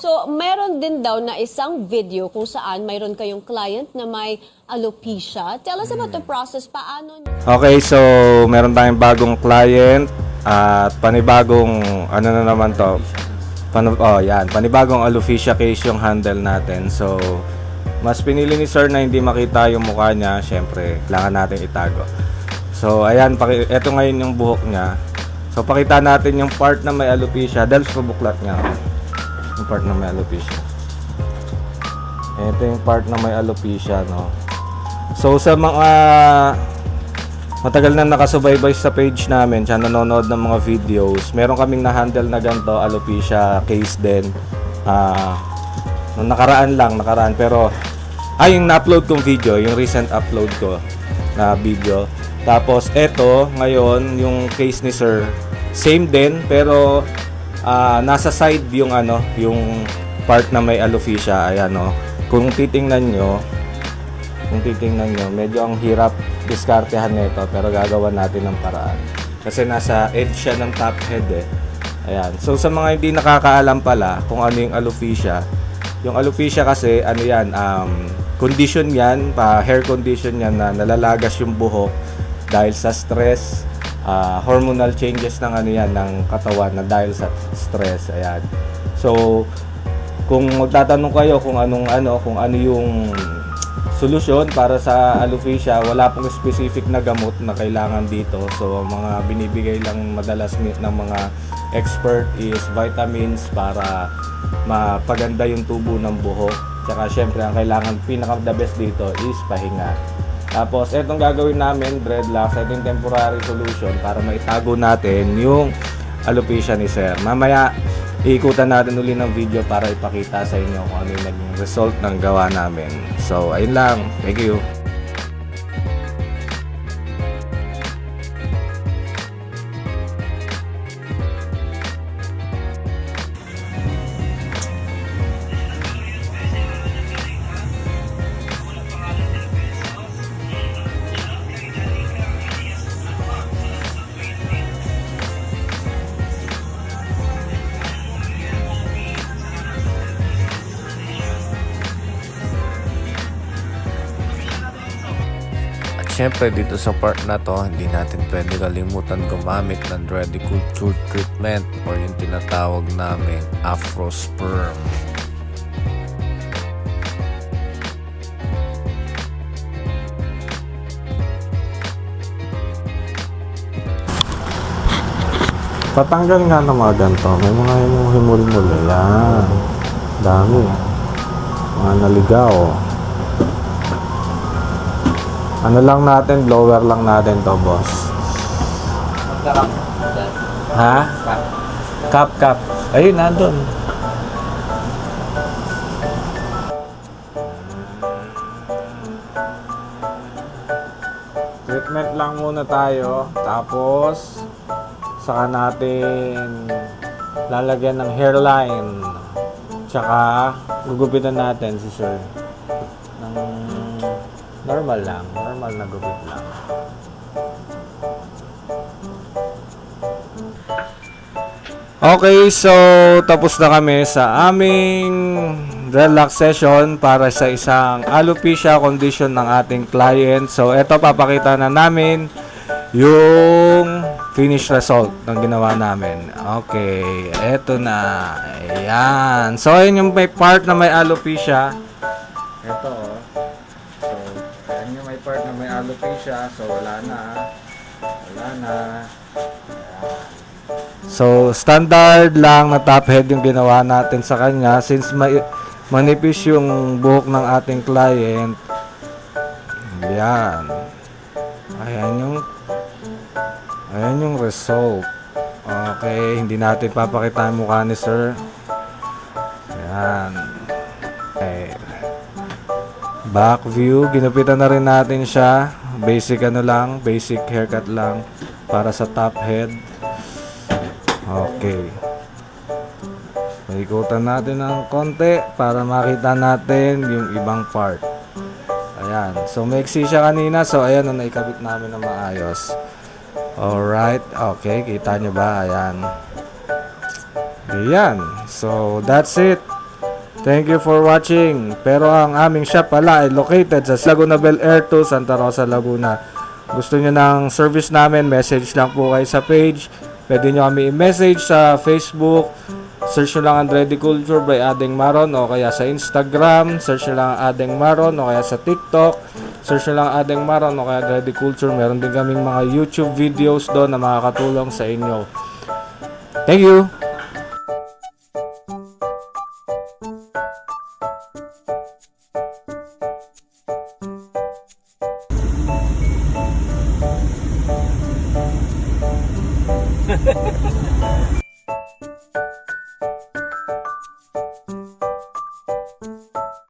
So, meron din daw na isang video kung saan mayroon kayong client na may alopecia. Tell us about the process. Paano? Okay, so meron tayong bagong client at panibagong ano na naman to. Panibagong alopecia case yung handle natin. So, mas pinili ni sir na hindi makita yung mukha niya. Syempre, kailangan natin itago. So, ayan, eto ngayon yung buhok niya. So, pakita natin yung part na may alopecia dahil sa buklat niya. Yung part na may alopecia. Ito yung part na may alopecia, no. So, sa mga matagal na nakasubaybay sa page namin, siya nanonood ng mga videos, meron kaming na-handle na ganito, alopecia case din. Nung nakaraan, pero yung na-upload kong video, yung recent upload ko na video. Tapos eto ngayon yung case ni sir, same din pero nasa side yung yung part na may alopecia. Ayan, no. Kung titingnan nyo, medyo ang hirap diskartehan nito pero gagawa natin ng paraan. Kasi nasa edge siya ng top head eh. Ayan. So sa mga hindi nakakaalam pala kung ano yung alopecia, kasi ano yan, condition yan, hair condition yan na nalalagas yung buhok dahil sa stress, hormonal changes ng ng katawan na dahil sa stress. Ayan. So kung magtatanong kayo kung ano yung solusyon para sa alopecia, wala pong specific na gamot na kailangan dito. So mga binibigay lang madalas ng mga expert is vitamins para mapaganda yung tubo ng buhok. Tsaka syempre ang kailangan pinaka the best dito is pahinga. Tapos etong gagawin namin, dreadlocks, ito yung temporary solution para maitago natin yung alopecia ni sir. Mamaya iikutan natin uli ng video para ipakita sa inyo kung ano yung naging result ng gawa namin. So ayun lang, thank you. Siyempre dito sa part na to, hindi natin pwede kalimutan gumamit ng Rediculture treatment or yung tinatawag naming Afro-Sperm. Patanggal nga ng mga ganito. May mga himul-muli. Yan. Dami. Mga naligaw. Ano lang natin, blower lang natin to, boss. Ha? Cup. Ayun, nandun. Treatment lang muna tayo. Tapos, saka natin lalagyan ng hairline. Tsaka, gugupitan natin si sir. Normal na gupit lang. Okay, so tapos na kami sa aming relax session para sa isang alopecia condition ng ating client. So eto, papakita na namin yung finish result ng ginawa namin. Okay, eto na. Ayan. So ayun yung may part na may alopecia. Eto, part na may alopecia, so wala na. So standard lang na top head yung ginawa natin sa kanya since manipis yung buhok ng ating client. Ayan yung result. Okay, hindi natin papakita yung mukha ni sir. Ayan. Okay. Back view, ginupitan na rin natin siya. Basic haircut lang para sa top head. Okay. Ikutan natin ng konti para makita natin yung ibang part. Ayan. So, maiksi siya kanina. So, ayan na naikabit namin na maayos. Alright. Okay. Kita nyo ba? Ayan. So, that's it. Thank you for watching. Pero ang aming shop pala ay located sa Laguna Bel Air 2, Santa Rosa, Laguna. Gusto nyo ng service namin, message lang po kayo sa page. Pwede nyo kami i-message sa Facebook. Search nyo lang Andretti Culture by Adeng Maron, o kaya sa Instagram. Search nyo lang Adeng Maron, o kaya sa TikTok. Search nyo lang Adeng Maron, o kaya Andretti Culture. Meron din kaming mga YouTube videos doon na makakatulong sa inyo. Thank you!